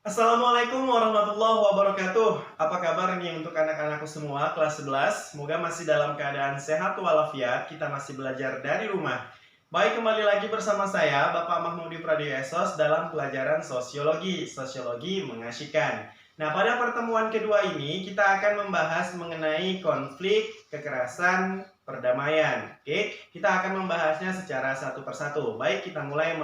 Assalamualaikum warahmatullahi wabarakatuh. Apa kabar nih untuk anak-anakku semua kelas 11? Semoga masih dalam keadaan sehat walafiat. Kita masih belajar dari rumah. Baik, kembali lagi bersama saya Bapak Mahmudi Pradio Esos dalam pelajaran sosiologi. Sosiologi mengasyikkan. Nah, pada pertemuan kedua ini kita akan membahas mengenai konflik, kekerasan, perdamaian. Oke, kita akan membahasnya secara satu persatu. Baik, kita mulai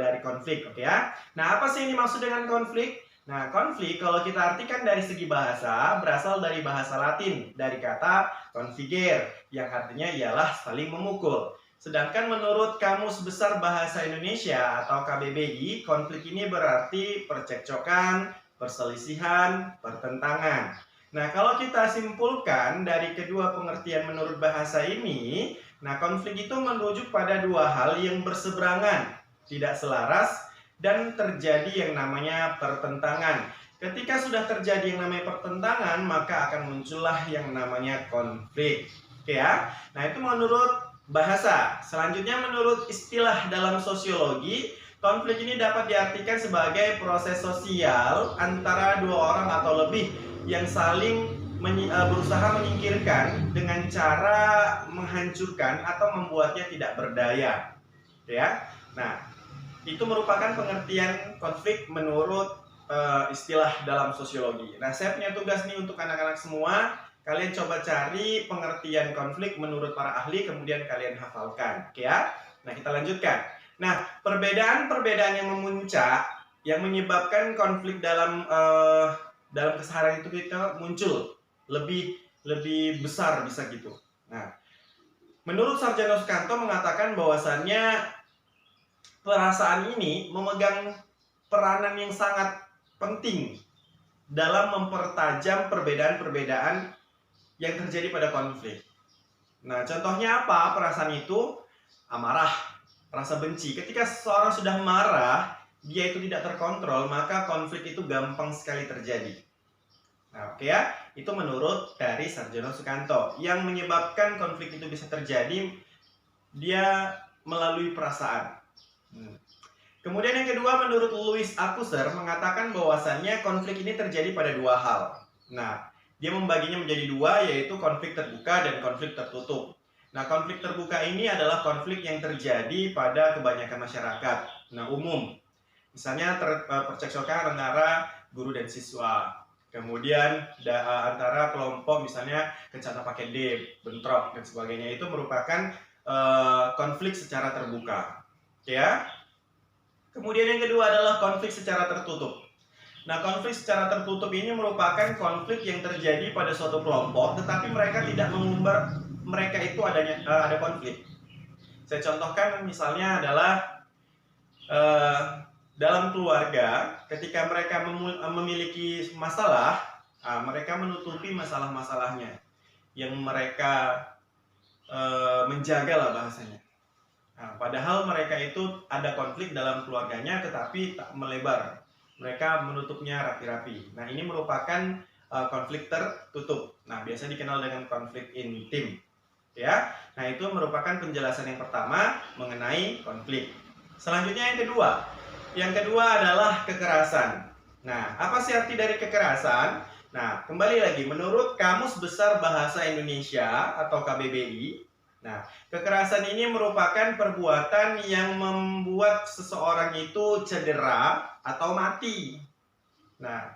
dari konflik, oke ya. Nah, apa sih ini maksud dengan konflik? Nah, konflik kalau kita artikan dari segi bahasa, berasal dari bahasa Latin, dari kata configere, yang artinya ialah saling memukul. Sedangkan menurut Kamus Besar Bahasa Indonesia atau KBBI, konflik ini berarti percekcokan, perselisihan, pertentangan. Nah, kalau kita simpulkan dari kedua pengertian menurut bahasa ini, nah konflik itu merujuk pada dua hal yang berseberangan, tidak selaras, dan terjadi yang namanya pertentangan. Ketika sudah terjadi yang namanya pertentangan, maka akan muncullah yang namanya konflik. Oke ya. Nah, itu menurut bahasa. Selanjutnya menurut istilah dalam sosiologi, konflik ini dapat diartikan sebagai proses sosial antara dua orang atau lebih yang saling berusaha menyingkirkan dengan cara menghancurkan atau membuatnya tidak berdaya. Ya. Nah, itu merupakan pengertian konflik menurut istilah dalam sosiologi. Nah, saya punya tugas nih untuk anak-anak semua. Kalian coba cari pengertian konflik menurut para ahli, kemudian kalian hafalkan. Oke ya? Nah, kita lanjutkan. Nah, perbedaan-perbedaan yang memuncak, yang menyebabkan konflik dalam keseharian itu kita muncul lebih besar bisa gitu. Nah, menurut Sarjana Sukanto mengatakan bahwasannya perasaan ini memegang peranan yang sangat penting dalam mempertajam perbedaan-perbedaan yang terjadi pada konflik. Nah, contohnya apa? Perasaan itu amarah, rasa benci. Ketika seseorang sudah marah, dia itu tidak terkontrol, maka konflik itu gampang sekali terjadi. Nah, oke ya, itu menurut dari Sarjana Sukanto. Yang menyebabkan konflik itu bisa terjadi, dia melalui perasaan. Kemudian yang kedua, menurut Louis Althusser mengatakan bahwasannya konflik ini terjadi pada dua hal. Nah, dia membaginya menjadi dua, yaitu konflik terbuka dan konflik tertutup. Nah, konflik terbuka ini adalah konflik yang terjadi pada kebanyakan masyarakat. Nah, umum. Misalnya percekcokan antara guru dan siswa. Kemudian antara kelompok misalnya kencana pakai D, bentrok dan sebagainya, itu merupakan konflik secara terbuka. Ya. Kemudian yang kedua adalah konflik secara tertutup. Nah, konflik secara tertutup ini merupakan konflik yang terjadi pada suatu kelompok, tetapi mereka tidak mengumbar mereka itu ada konflik. Saya contohkan misalnya adalah dalam keluarga, ketika mereka memiliki masalah, mereka menutupi masalah-masalahnya, yang mereka menjaga lah bahasanya. Nah, padahal mereka itu ada konflik dalam keluarganya, tetapi tak melebar. Mereka menutupnya rapi-rapi. Nah, ini merupakan konflik tertutup. Nah, biasa dikenal dengan konflik intim. Ya, nah itu merupakan penjelasan yang pertama mengenai konflik. Selanjutnya yang kedua. Yang kedua adalah kekerasan. Nah, apa sih arti dari kekerasan? Nah, kembali lagi, menurut Kamus Besar Bahasa Indonesia atau KBBI, nah, kekerasan ini merupakan perbuatan yang membuat seseorang itu cedera atau mati. Nah,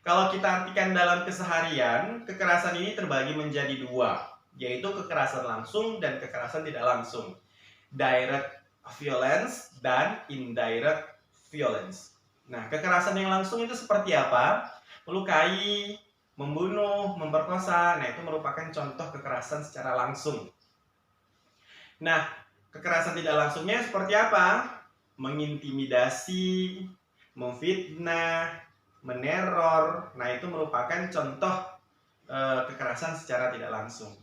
kalau kita artikan dalam keseharian, kekerasan ini terbagi menjadi dua, yaitu kekerasan langsung dan kekerasan tidak langsung. Direct violence dan indirect violence. Nah, kekerasan yang langsung itu seperti apa? Melukai, membunuh, memperkosa. Nah, itu merupakan contoh kekerasan secara langsung. Nah, kekerasan tidak langsungnya seperti apa? Mengintimidasi, memfitnah, meneror. Nah, itu merupakan contoh kekerasan secara tidak langsung.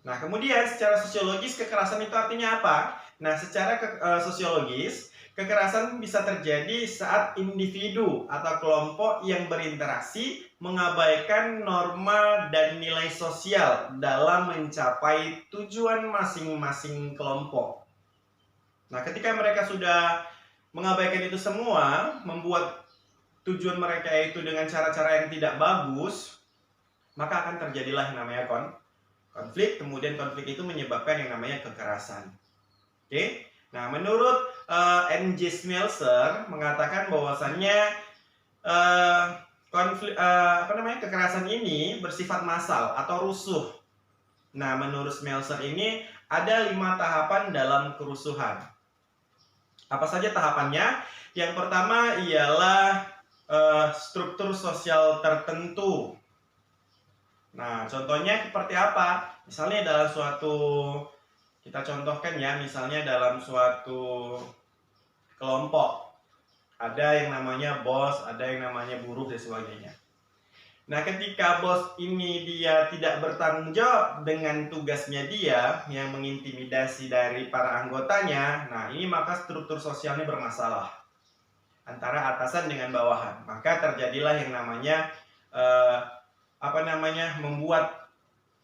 Nah, kemudian secara sosiologis kekerasan itu artinya apa? Nah, secara sosiologis, kekerasan bisa terjadi saat individu atau kelompok yang berinteraksi mengabaikan norma dan nilai sosial dalam mencapai tujuan masing-masing kelompok. Nah, ketika mereka sudah mengabaikan itu semua, membuat tujuan mereka itu dengan cara-cara yang tidak bagus, maka akan terjadilah yang namanya konflik. Kemudian konflik itu menyebabkan yang namanya kekerasan. Oke. Nah, menurut N.J. Smeltzer mengatakan bahwasannya kekerasan ini bersifat massal atau rusuh. Nah, menurut Smeltzer ini ada 5 tahapan dalam kerusuhan. Apa saja tahapannya? Yang pertama ialah struktur sosial tertentu. Nah, contohnya seperti apa? Misalnya dalam suatu, kita contohkan ya, misalnya dalam suatu kelompok. Ada yang namanya bos, ada yang namanya buruh, dan sebagainya. Nah, ketika bos ini dia tidak bertanggung jawab dengan tugasnya dia yang mengintimidasi dari para anggotanya, nah ini maka struktur sosialnya bermasalah antara atasan dengan bawahan. Maka terjadilah yang namanya membuat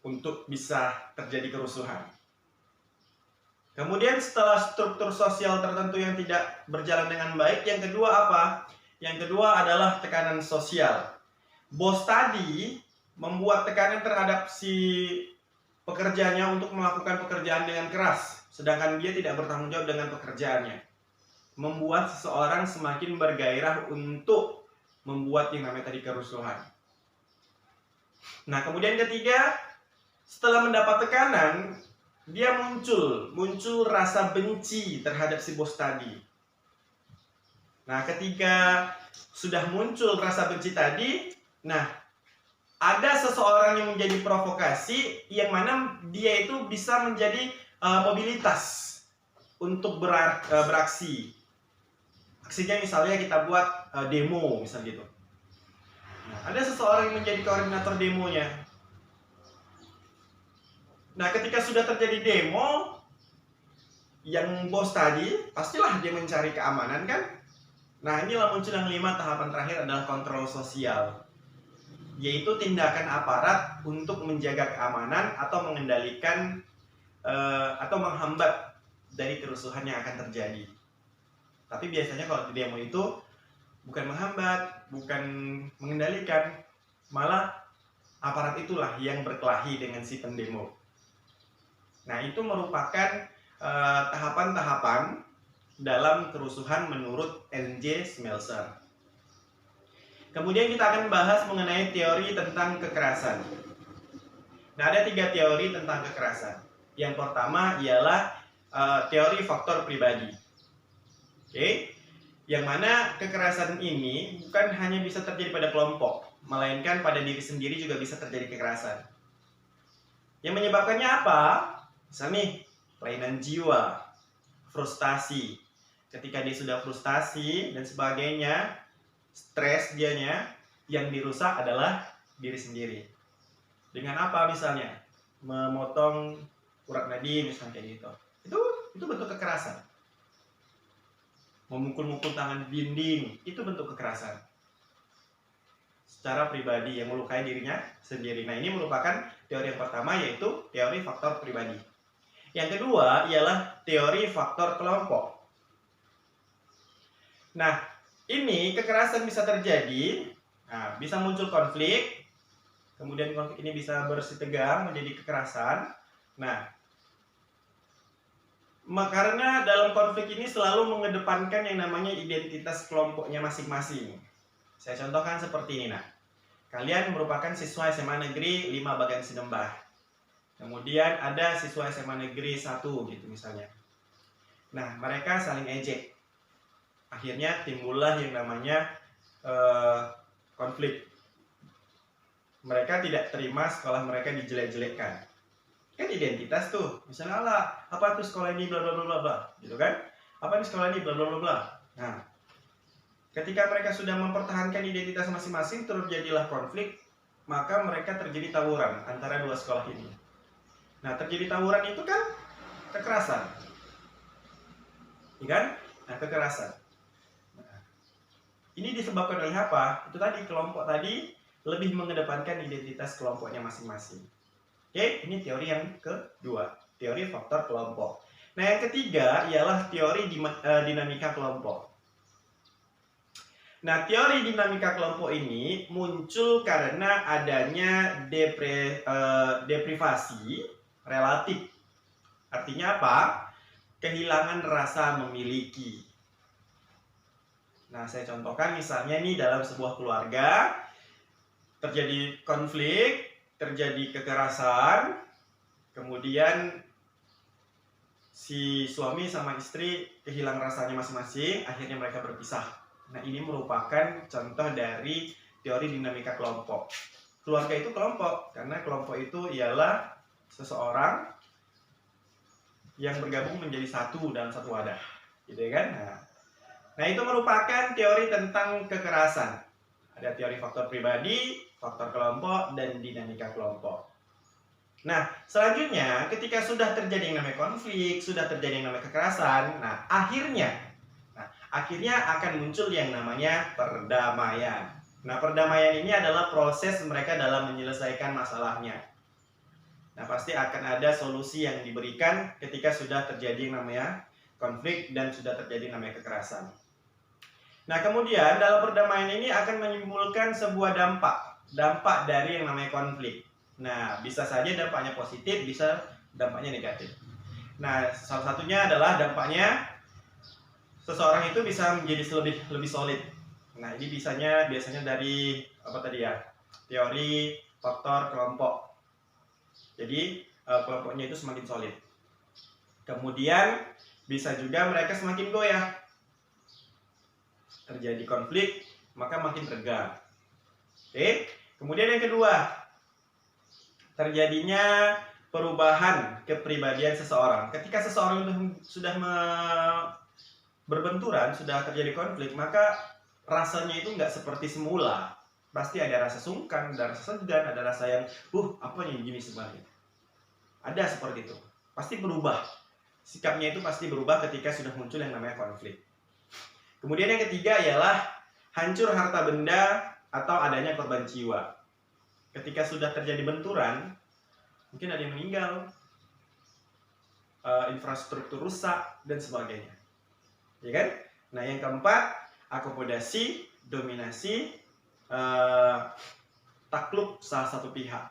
untuk bisa terjadi kerusuhan. Kemudian setelah struktur sosial tertentu yang tidak berjalan dengan baik, yang kedua apa? Yang kedua adalah tekanan sosial. Bos tadi membuat tekanan terhadap si pekerjanya untuk melakukan pekerjaan dengan keras, sedangkan dia tidak bertanggung jawab dengan pekerjaannya. Membuat seseorang semakin bergairah untuk membuat yang namanya tadi kerusuhan. Nah, kemudian ketiga, setelah mendapat tekanan, dia muncul rasa benci terhadap si bos tadi. Nah, ketika sudah muncul rasa benci tadi, nah, ada seseorang yang menjadi provokasi, yang mana dia itu bisa menjadi mobilitas untuk beraksi. Aksinya misalnya kita buat demo, misal gitu. Nah, ada seseorang yang menjadi koordinator demonya. Nah, ketika sudah terjadi demo, yang bos tadi pastilah dia mencari keamanan kan? Nah, inilah muncul yang 5 tahapan terakhir adalah kontrol sosial, yaitu tindakan aparat untuk menjaga keamanan atau mengendalikan atau menghambat dari kerusuhan yang akan terjadi. Tapi biasanya kalau di demo itu bukan menghambat, bukan mengendalikan, malah aparat itulah yang berkelahi dengan si pendemo. Nah, itu merupakan tahapan-tahapan dalam kerusuhan menurut N.J. Smeltzer. Kemudian kita akan bahas mengenai teori tentang kekerasan. Nah, ada 3 teori tentang kekerasan. Yang pertama ialah teori faktor pribadi. Oke, yang mana kekerasan ini bukan hanya bisa terjadi pada kelompok, melainkan pada diri sendiri juga bisa terjadi kekerasan. Yang menyebabkannya apa? Misalnya nih, kelainan jiwa, frustasi. Ketika dia sudah frustasi dan sebagainya, stres dianya, yang dirusak adalah diri sendiri. Dengan apa misalnya? Memotong urat nadi misalnya kayak gitu. Itu bentuk kekerasan. Memukul-mukul tangan dinding, itu bentuk kekerasan secara pribadi yang melukai dirinya sendiri. Nah, ini merupakan teori yang pertama, yaitu teori faktor pribadi. Yang kedua ialah teori faktor kelompok. Nah, ini kekerasan bisa terjadi, bisa muncul konflik, kemudian konflik ini bisa bersitegang menjadi kekerasan. Nah, karena dalam konflik ini selalu mengedepankan yang namanya identitas kelompoknya masing-masing. Saya contohkan seperti ini. Nah, kalian merupakan siswa SMA Negeri 5 Bagan Sinembah. Kemudian ada siswa SMA Negeri 1 gitu misalnya. Nah, mereka saling ejek. Akhirnya timbullah yang namanya konflik. Mereka tidak terima sekolah mereka dijelek-jelekkan. Kan identitas tuh, misalnya apa tuh sekolah ini bla bla bla bla, gitu kan? Apa nih sekolah ini bla bla bla bla. Nah, ketika mereka sudah mempertahankan identitas masing-masing, terjadilah konflik, maka mereka terjadi tawuran antara 2 sekolah ini. Nah, terjadi tawuran itu kan kekerasan, ya kan? Nah, kekerasan. Nah, ini disebabkan oleh apa? Itu tadi, kelompok tadi lebih mengedepankan identitas kelompoknya masing-masing. Oke, ini teori yang kedua, teori faktor kelompok. Nah, yang ketiga ialah teori dinamika kelompok. Nah, teori dinamika kelompok ini muncul karena adanya deprivasi relatif. Artinya apa? Kehilangan rasa memiliki. Nah, saya contohkan misalnya nih dalam sebuah keluarga terjadi konflik, terjadi kekerasan, kemudian si suami sama istri kehilangan rasanya masing-masing, akhirnya mereka berpisah. Nah, ini merupakan contoh dari teori dinamika kelompok. Keluarga itu kelompok, karena kelompok itu ialah seseorang yang bergabung menjadi satu dalam satu wadah, gitu ya kan? Nah, itu merupakan teori tentang kekerasan. Ada teori faktor pribadi, faktor kelompok, dan dinamika kelompok. Nah, selanjutnya ketika sudah terjadi yang namanya konflik, sudah terjadi yang namanya kekerasan, akhirnya akan muncul yang namanya perdamaian. Nah, perdamaian ini adalah proses mereka dalam menyelesaikan masalahnya. Nah, pasti akan ada solusi yang diberikan ketika sudah terjadi yang namanya konflik dan sudah terjadi yang namanya kekerasan. Nah, kemudian dalam perdamaian ini akan menimbulkan sebuah dampak dari yang namanya konflik. Nah, bisa saja dampaknya positif, bisa dampaknya negatif. Nah, salah satunya adalah dampaknya seseorang itu bisa menjadi lebih solid. Nah, ini biasanya dari apa tadi ya? Teori faktor kelompok. Jadi, kelompoknya itu semakin solid. Kemudian bisa juga mereka semakin goyah. Terjadi konflik, maka makin renggang. Oke. Kemudian yang kedua, terjadinya perubahan kepribadian seseorang. Ketika seseorang itu sudah berbenturan, sudah terjadi konflik, maka rasanya itu nggak seperti semula. Pasti ada rasa sungkan, ada rasa segan, ada rasa yang, apa yang gini sebenarnya. Ada seperti itu. Pasti berubah. Sikapnya itu pasti berubah ketika sudah muncul yang namanya konflik. Kemudian yang ketiga ialah hancur harta benda atau adanya korban jiwa. Ketika sudah terjadi benturan, mungkin ada yang meninggal, infrastruktur rusak, dan sebagainya. Ya kan? Nah, yang keempat, akomodasi, dominasi, takluk salah satu pihak.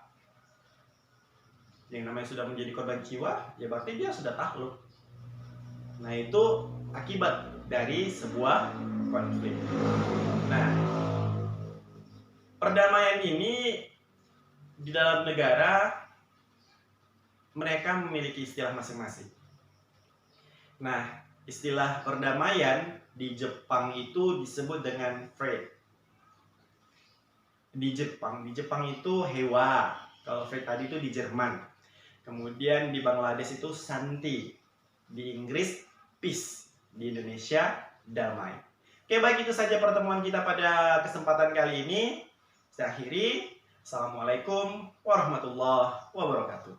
Yang namanya sudah menjadi korban jiwa, ya berarti dia sudah takluk. Nah, itu akibat dari sebuah konflik. Nah, perdamaian ini di dalam negara mereka memiliki istilah masing-masing. Nah, istilah perdamaian di Jepang itu disebut dengan Fred. Di Jepang itu Hewa. Kalau Fred tadi itu di Jerman. Kemudian di Bangladesh itu Santi. Di Inggris Peace. Di Indonesia damai. Oke, baik, itu saja pertemuan kita pada kesempatan kali ini. Saya akhiri. Assalamualaikum warahmatullahi wabarakatuh.